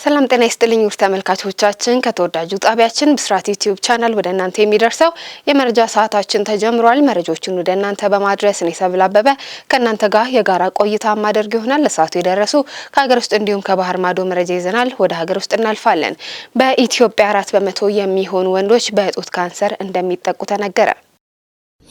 ሰላም ጤና ይስጥልኝ ውድ ተመልካቾቻችን ከተወዳጁ ጣቢያችን ብስራት ዩቲዩብ ቻናል ወደ እናንተ የሚደርሰው የመረጃ ሰዓታችን ተጀምሯል። መረጃዎችን ወደ እናንተ በማድረስ እኔ ሰብል አበበ ከእናንተ ጋር የጋራ ቆይታ ማድረግ ይሆናል። ለሰዓቱ የደረሱ ከሀገር ውስጥ እንዲሁም ከባህር ማዶ መረጃ ይዘናል። ወደ ሀገር ውስጥ እናልፋለን። በኢትዮጵያ 4% የሚሆኑ ወንዶች በጡት ካንሰር እንደሚጠቁ ተነገረ።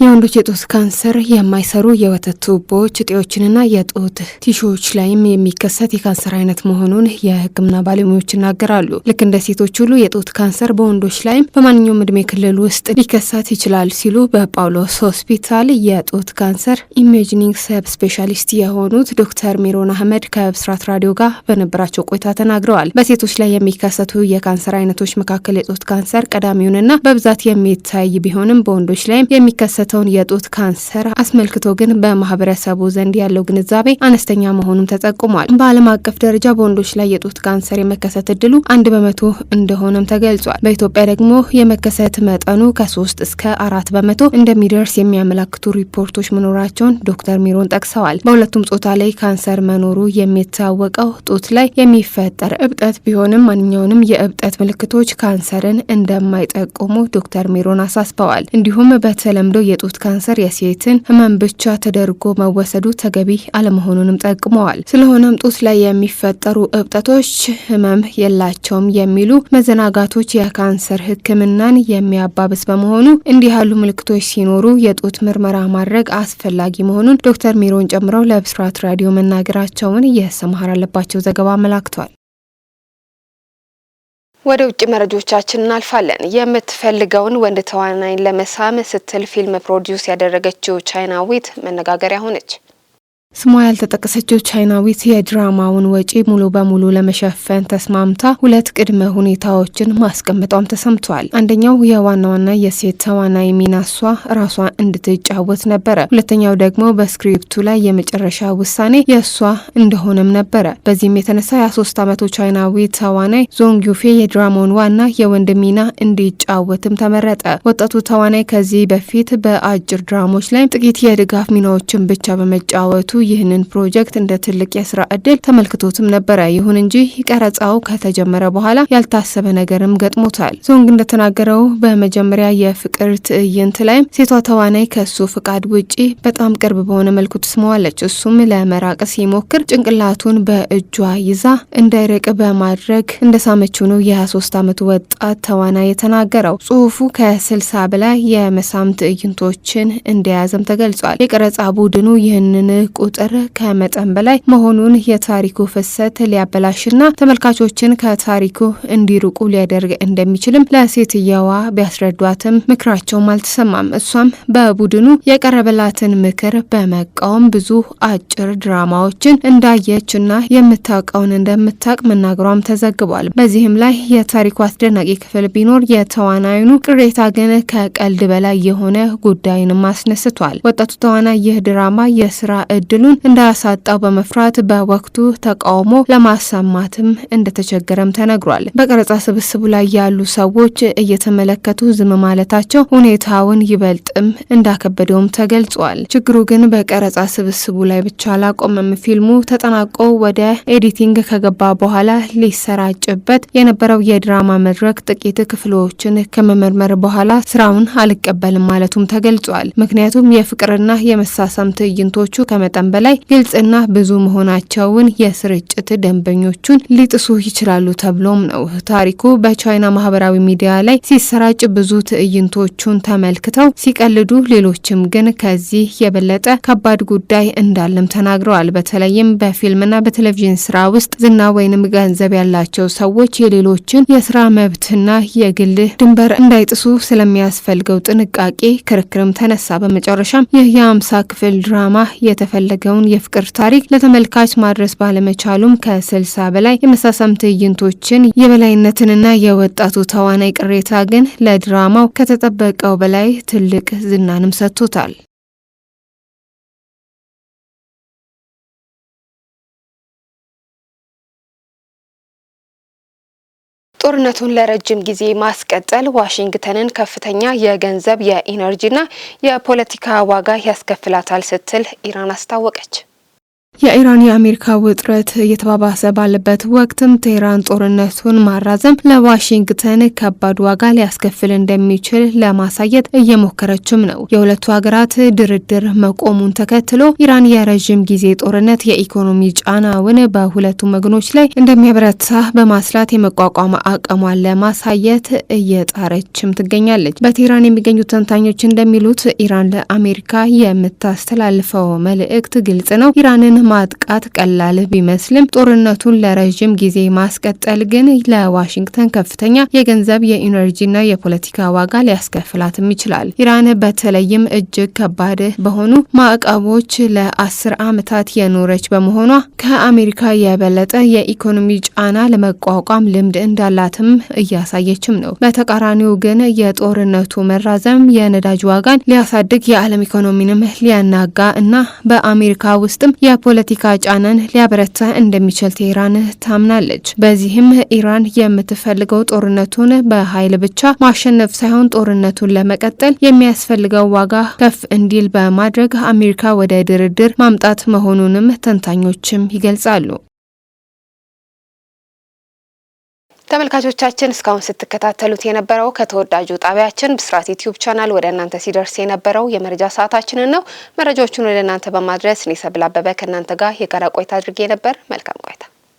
የወንዶች የጡት ካንሰር የማይሰሩ የወተት ቱቦዎች እጢዎችንና የጡት ቲሹዎች ላይም የሚከሰት የካንሰር አይነት መሆኑን የሕክምና ባለሙያዎች ይናገራሉ። ልክ እንደ ሴቶች ሁሉ የጡት ካንሰር በወንዶች ላይም በማንኛውም እድሜ ክልል ውስጥ ሊከሰት ይችላል ሲሉ በጳውሎስ ሆስፒታል የጡት ካንሰር ኢሜጂንግ ሰብ ስፔሻሊስት የሆኑት ዶክተር ሚሮን አህመድ ከብስራት ራዲዮ ጋር በነበራቸው ቆይታ ተናግረዋል። በሴቶች ላይ የሚከሰቱ የካንሰር አይነቶች መካከል የጡት ካንሰር ቀዳሚውንና በብዛት የሚታይ ቢሆንም በወንዶች ላይም የሚከሰት የጡት ካንሰር አስመልክቶ ግን በማህበረሰቡ ዘንድ ያለው ግንዛቤ አነስተኛ መሆኑን ተጠቁሟል። በዓለም አቀፍ ደረጃ በወንዶች ላይ የጡት ካንሰር የመከሰት እድሉ 1% እንደሆነም ተገልጿል። በኢትዮጵያ ደግሞ የመከሰት መጠኑ ከ3 እስከ 4% እንደሚደርስ የሚያመለክቱ ሪፖርቶች መኖራቸውን ዶክተር ሚሮን ጠቅሰዋል። በሁለቱም ጾታ ላይ ካንሰር መኖሩ የሚታወቀው ጡት ላይ የሚፈጠር እብጠት ቢሆንም ማንኛውንም የእብጠት ምልክቶች ካንሰርን እንደማይጠቁሙ ዶክተር ሚሮን አሳስበዋል። እንዲሁም በተለምዶ የጡት ካንሰር የሴትን ህመም ብቻ ተደርጎ መወሰዱ ተገቢ አለመሆኑንም ጠቅመዋል። ስለሆነም ጡት ላይ የሚፈጠሩ እብጠቶች ህመም የላቸውም የሚሉ መዘናጋቶች የካንሰር ሕክምናን የሚያባብስ በመሆኑ እንዲህ ያሉ ምልክቶች ሲኖሩ የጡት ምርመራ ማድረግ አስፈላጊ መሆኑን ዶክተር ሚሮን ጨምረው ለብስራት ራዲዮ መናገራቸውን የሰማሃር አለባቸው ዘገባ አመላክቷል። ወደ ውጭ መረጃዎቻችን እናልፋለን። የምትፈልገውን ወንድ ተዋናይን ለመሳም ስትል ፊልም ፕሮዲዩስ ያደረገችው ቻይናዊት መነጋገሪያ ሆነች። ስሟ ያልተጠቀሰችው ቻይናዊት የድራማውን ወጪ ሙሉ በሙሉ ለመሸፈን ተስማምታ 2 ቅድመ ሁኔታዎችን ማስቀመጧም ተሰምቷል። አንደኛው የዋናዋና የሴት ተዋናይ ሚናሷ ራሷ እንድትጫወት ነበረ። ሁለተኛው ደግሞ በስክሪፕቱ ላይ የመጨረሻ ውሳኔ የእሷ እንደሆነም ነበረ። በዚህም የተነሳ የ3 ዓመቱ ቻይናዊ ተዋናይ ዞንግ ዩፌ የድራማውን ዋና የወንድ ሚና እንዲጫወትም ተመረጠ። ወጣቱ ተዋናይ ከዚህ በፊት በአጭር ድራሞች ላይ ጥቂት የድጋፍ ሚናዎችን ብቻ በመጫወቱ ይህንን ፕሮጀክት እንደ ትልቅ የስራ እድል ተመልክቶትም ነበረ። ይሁን እንጂ ቀረጻው ከተጀመረ በኋላ ያልታሰበ ነገርም ገጥሞታል። ዞንግ እንደተናገረው በመጀመሪያ የፍቅር ትዕይንት ላይም ሴቷ ተዋናይ ከሱ ፍቃድ ውጪ በጣም ቅርብ በሆነ መልኩ ትስመዋለች። እሱም ለመራቅ ሲሞክር ጭንቅላቱን በእጇ ይዛ እንዳይርቅ በማድረግ እንደሳመችው ነው የ23 ዓመቱ ወጣት ተዋናይ የተናገረው። ጽሁፉ ከ60 በላይ የመሳም ትዕይንቶችን እንደያዘም ተገልጿል። የቀረጻ ቡድኑ ይህንን ቁጥር ከመጠን በላይ መሆኑን የታሪኩ ፍሰት ሊያበላሽና ተመልካቾችን ከታሪኩ እንዲርቁ ሊያደርግ እንደሚችልም ለሴትየዋ ቢያስረዷትም ምክራቸውም አልተሰማም። እሷም በቡድኑ የቀረበላትን ምክር በመቃወም ብዙ አጭር ድራማዎችን እንዳየችና የምታውቀውን እንደምታውቅ መናገሯም ተዘግቧል። በዚህም ላይ የታሪኩ አስደናቂ ክፍል ቢኖር የተዋናዩኑ ቅሬታ ግን ከቀልድ በላይ የሆነ ጉዳይንም አስነስቷል። ወጣቱ ተዋናይ ይህ ድራማ የስራ እድሉን እንዳያሳጣው በመፍራት በወቅቱ ተቃውሞ ለማሰማትም እንደተቸገረም ተነግሯል። በቀረጻ ስብስቡ ላይ ያሉ ሰዎች እየተመለከቱ ዝም ማለታቸው ሁኔታውን ይበልጥም እንዳከበደውም ተገልጿል። ችግሩ ግን በቀረጻ ስብስቡ ላይ ብቻ አላቆመም። ፊልሙ ተጠናቆ ወደ ኤዲቲንግ ከገባ በኋላ ሊሰራጭበት የነበረው የድራማ መድረክ ጥቂት ክፍሎችን ከመመርመር በኋላ ስራውን አልቀበልም ማለቱም ተገልጿል። ምክንያቱም የፍቅርና የመሳሳም ትዕይንቶቹ ከመጠን በላይ ግልጽና ብዙ መሆናቸውን የስርጭት ደንበኞቹን ሊጥሱ ይችላሉ ተብሎም ነው። ታሪኩ በቻይና ማህበራዊ ሚዲያ ላይ ሲሰራጭ ብዙ ትዕይንቶቹን ተመልክተው ሲቀልዱ፣ ሌሎችም ግን ከዚህ የበለጠ ከባድ ጉዳይ እንዳለም ተናግረዋል። በተለይም በፊልምና በቴሌቪዥን ስራ ውስጥ ዝና ወይንም ገንዘብ ያላቸው ሰዎች የሌሎችን የስራ መብትና የግል ድንበር እንዳይጥሱ ስለሚያስፈልገው ጥንቃቄ ክርክርም ተነሳ። በመጨረሻም ይህ የ50 ክፍል ድራማ የተፈለገውን የፍቅር ታሪክ ለተመልካች ማድረስ ባለመቻሉም ከ60 በላይ የመሳሳም ትዕይንቶችን የበላይነትንና የወጣቱ ተዋናይ ቅሬታ ግን ለድራማው ከተጠበቀው በላይ ትልቅ ዝናንም ሰጥቶታል። ጦርነቱን ለረጅም ጊዜ ማስቀጠል ዋሽንግተንን ከፍተኛ የገንዘብ የኢነርጂና የፖለቲካ ዋጋ ያስከፍላታል ስትል ኢራን አስታወቀች። የኢራን የአሜሪካ ውጥረት እየተባባሰ ባለበት ወቅትም ቴህራን ጦርነቱን ማራዘም ለዋሽንግተን ከባድ ዋጋ ሊያስከፍል እንደሚችል ለማሳየት እየሞከረችም ነው። የሁለቱ ሀገራት ድርድር መቆሙን ተከትሎ ኢራን የረዥም ጊዜ ጦርነት የኢኮኖሚ ጫናውን በሁለቱም ወገኖች ላይ እንደሚያበረታ በማስላት የመቋቋም አቅሟን ለማሳየት እየጣረችም ትገኛለች። በቴህራን የሚገኙ ተንታኞች እንደሚሉት ኢራን ለአሜሪካ የምታስተላልፈው መልእክት ግልጽ ነው። ኢራንን ማጥቃት ቀላል ቢመስልም ጦርነቱን ለረጅም ጊዜ ማስቀጠል ግን ለዋሽንግተን ከፍተኛ የገንዘብ የኢነርጂና የፖለቲካ ዋጋ ሊያስከፍላትም ይችላል። ኢራን በተለይም እጅግ ከባድ በሆኑ ማዕቀቦች ለ10 ዓመታት የኖረች በመሆኗ ከአሜሪካ የበለጠ የኢኮኖሚ ጫና ለመቋቋም ልምድ እንዳላትም እያሳየችም ነው። በተቃራኒው ግን የጦርነቱ መራዘም የነዳጅ ዋጋን ሊያሳድግ የዓለም ኢኮኖሚንም ሊያናጋ እና በአሜሪካ ውስጥም የፖለቲካ ጫናን ሊያበረታ እንደሚችል ቴህራን ታምናለች። በዚህም ኢራን የምትፈልገው ጦርነቱን በኃይል ብቻ ማሸነፍ ሳይሆን ጦርነቱን ለመቀጠል የሚያስፈልገው ዋጋ ከፍ እንዲል በማድረግ አሜሪካ ወደ ድርድር ማምጣት መሆኑንም ተንታኞችም ይገልጻሉ። ተመልካቾቻችን እስካሁን ስትከታተሉት የነበረው ከተወዳጁ ጣቢያችን ብስራት ዩቲዩብ ቻናል ወደ እናንተ ሲደርስ የነበረው የመረጃ ሰዓታችንን ነው። መረጃዎቹን ወደ እናንተ በማድረስ እኔ ሰብል አበበ ከእናንተ ጋር የጋራ ቆይታ አድርጌ ነበር። መልካም ቆይታ